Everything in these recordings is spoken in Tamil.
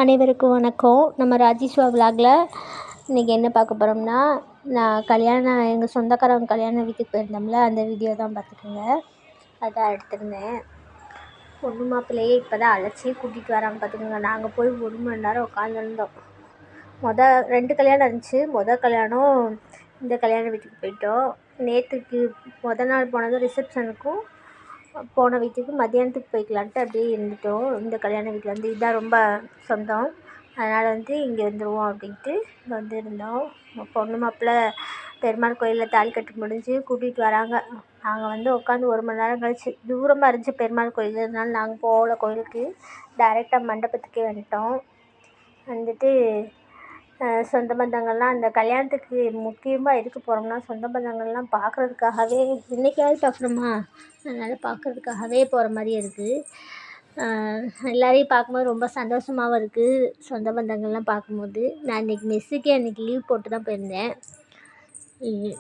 அனைவருக்கும் வணக்கம். நம்ம ராஜேஸ்வா விலாகில் இன்றைக்கி என்ன பார்க்க போகிறோம்னா, நான் எங்கள் சொந்தக்காரவங்க கல்யாண வீட்டுக்கு போயிருந்தோம்ல, அந்த வீடியோ தான் பார்த்துக்கோங்க. அதான் எடுத்திருந்தேன். பொண்ணு மாப்பிள்ளையே இப்போ தான் அழைச்சி கூட்டிகிட்டு வராங்க பார்த்துக்கோங்க. நாங்கள் போய் 1 மணி நேரம் உட்காந்துருந்தோம். 2 கல்யாணம் இருந்துச்சு. கல்யாணம் இந்த கல்யாண வீட்டுக்கு போயிட்டோம். நேற்றுக்கு நாள் போனதும் ரிசப்ஷனுக்கும் போன வீட்டுக்கு மத்தியானத்துக்கு போய்க்கலான்ட்டு அப்படியே இருந்துட்டோம். இந்த கல்யாண வீட்டில் இதுதான் ரொம்ப சொந்தம். அதனால் இங்கே வந்துடுவோம் அப்படின்ட்டு இங்கே வந்துருந்தோம். பொண்ணு மாப்பிள்ளை பெருமாள் கோயிலில் தாலி கட்டு முடிஞ்சு கூட்டிகிட்டு வராங்க. நாங்கள் உட்காந்து 1 மணி நேரம் கழிச்சு, தூரமாக இருந்துச்சு பெருமாள் கோயில், அதனால நாங்கள் போகல கோயிலுக்கு, டைரெக்டாக மண்டபத்துக்கே வந்துட்டோம். சொந்த பந்தங்கள்லாம் அந்த கல்யாணத்துக்கு முக்கியமாக எதுக்கு போகிறோம்னா, சொந்த பந்தங்கள்லாம் பார்க்குறதுக்காகவே, இன்றைக்காவது பார்க்குறோமா, அதனால் பார்க்குறதுக்காகவே போகிற மாதிரியே இருக்குது. எல்லோரையும் பார்க்கும்போது ரொம்ப சந்தோஷமாகவும் இருக்குது. சொந்த பந்தங்கள்லாம் பார்க்கும்போது நான் அன்றைக்கி லீவ் போட்டு தான் போயிருந்தேன்.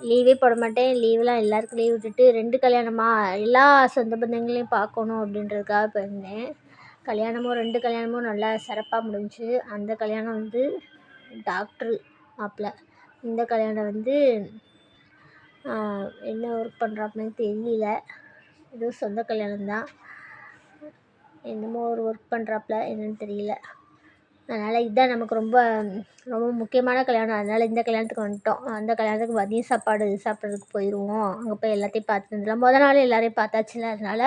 லீவே போட மாட்டேன். லீவெலாம் எல்லாருக்கும் லீவ் விட்டுட்டு 2 கல்யாணமா எல்லா சொந்த பந்தங்களையும் பார்க்கணும் அப்படின்றதுக்காக போயிருந்தேன். 2 கல்யாணமும் நல்லா சிறப்பாக முடிஞ்சுச்சு. அந்த கல்யாணம் டாக்டரு மாப்பிள்ளை. இந்த கல்யாணம் என்ன ஒர்க் பண்ணுறாப்புலன்னு தெரியல. இதுவும் சொந்த கல்யாணம் தான். என்னமோ ஒரு ஒர்க் பண்ணுறாப்புல, என்னன்னு தெரியல. அதனால் இதுதான் நமக்கு ரொம்ப ரொம்ப முக்கியமான கல்யாணம். அதனால் இந்த கல்யாணத்துக்கு வந்துட்டோம். அந்த கல்யாணத்துக்கு மதியம் சாப்பாடு சாப்பிட்றதுக்கு போயிடுவோம். அங்கே போய் எல்லாத்தையும் பார்த்துட்டு வந்துடலாம். நாள் எல்லோரையும் பார்த்தாச்சுல, அதனால்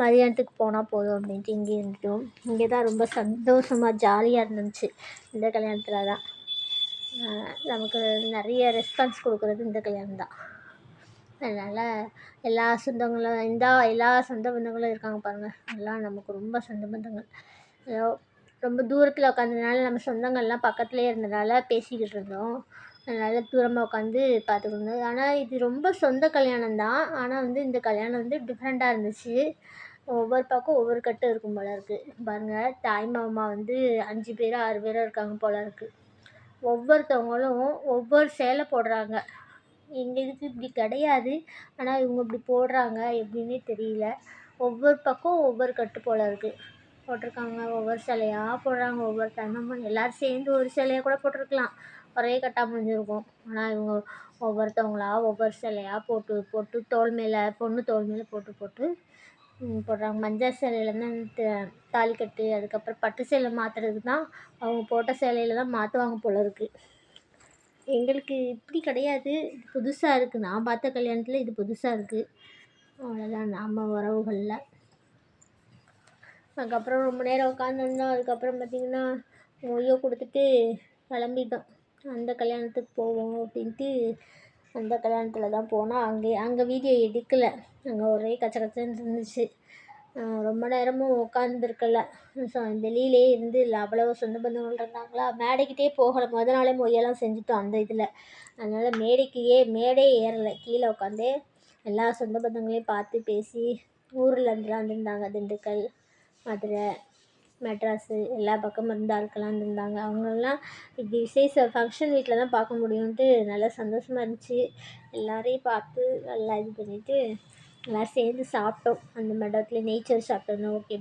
மதியானத்துக்கு போனால் போதும் அப்படின்ட்டு இங்கே இருந்துட்டோம். இங்கே தான் ரொம்ப சந்தோஷமாக ஜாலியாக இருந்துச்சு. இந்த கல்யாணத்தில் தான் நமக்கு நிறைய ரெஸ்பான்ஸ் கொடுக்குறது இந்த கல்யாணம் தான். அதனால் எல்லா சொந்தங்களும் எல்லா சொந்த பந்தங்களும் இருக்காங்க பாருங்கள். எல்லாம் நமக்கு ரொம்ப சொந்த பந்தங்கள். ரொம்ப தூரத்தில் உட்காந்ததுனால நம்ம சொந்தங்கள்லாம் பக்கத்துலேயே இருந்ததுனால பேசிக்கிட்டு இருந்தோம். அதனால் தூரமாக உட்காந்து பார்த்துக்கிட்டு இருந்தோம். ஆனால் இது ரொம்ப சொந்த கல்யாணம் தான். ஆனால் இந்த கல்யாணம் டிஃப்ரெண்ட்டாக இருந்துச்சு. ஒவ்வொரு பக்கம் ஒவ்வொரு கட்டு இருக்கும் போல் இருக்குது. பாருங்கள், தாய் மாமா 5 பேரோ 6 பேரோ இருக்காங்க போல் இருக்குது. ஒவ்வொருத்தவங்களும் ஒவ்வொரு சேலை போடுறாங்க. எங்கள் இதுக்கு இப்படி கிடையாது. ஆனால் இவங்க இப்படி போடுறாங்க, எப்படின்னே தெரியல. ஒவ்வொரு பக்கம் ஒவ்வொரு கட்டு போல் இருக்குது போட்டிருக்காங்க. ஒவ்வொரு சேலையாக போடுறாங்க. ஒவ்வொரு தங்கமும் எல்லோரும் சேர்ந்து ஒரு சேலையாக கூட போட்டிருக்கலாம், ஒரே கட்டாக முடிஞ்சிருக்கும். ஆனால் இவங்க ஒவ்வொருத்தவங்களா ஒவ்வொரு சேலையாக போட்டு போட்டு பொண்ணு தோள் மேலே போட்டு போடுறாங்க. மஞ்சள் சேலையிலேருந்து தாலிக்கட்டு, அதுக்கப்புறம் பட்டு சேலை மாற்றுறதுக்கு தான் அவங்க போட்ட சேலையில் தான் மாற்றுவாங்க போல இருக்குது. எங்களுக்கு இப்படி கிடையாது. இது புதுசாக இருக்குது. நான் பார்த்த கல்யாணத்தில் இது புதுசாக இருக்குது. அவ்வளோதான் நம்ம உறவுகளில். அதுக்கப்புறம் ரொம்ப நேரம் உட்காந்துருந்தோம். அதுக்கப்புறம் பார்த்திங்கன்னா மொய்யை கொடுத்துட்டு கிளம்பிட்டோம். அந்த கல்யாணத்துக்கு போவோம் அப்படின்ட்டு அந்த கல்யாணத்தில் தான் போனோம். அங்கே வீடியோ எடுக்கலை. அங்கே ஒரே கச்ச கச்சன்னு இருந்துச்சு. ரொம்ப நேரமும் உட்காந்துருக்கல. வெளியிலே இருந்து அவ்வளோ சொந்த பந்தங்கள் இருந்தாங்களா. மேடைக்கிட்டே போகலை. நாளே மொய்யெல்லாம் செஞ்சுட்டோம் அந்த இதில். அதனால் மேடையே ஏறலை. கீழே உட்காந்தே எல்லா சொந்த பந்தங்களையும் பார்த்து பேசி, ஊரில் இருந்துலாம் வந்திருந்தாங்க. திண்டுக்கல், மதுரை, மெட்ராஸு எல்லா பக்கமும் இருந்த ஆட்கள்லாம் வந்திருந்தாங்க. அவங்களெல்லாம் இப்படி ஃபங்க்ஷன் வீட்டில் தான் பார்க்க முடியும்ன்ட்டு நல்லா சந்தோஷமாக இருந்துச்சு. எல்லோரையும் பார்த்து நல்லா இது பண்ணிவிட்டு எல்லோரும் சேர்ந்து சாப்பிட்டோம். அந்த மண்டபத்தில் நெய்ச்சோறு சாப்பிட்டோம். ஓகே.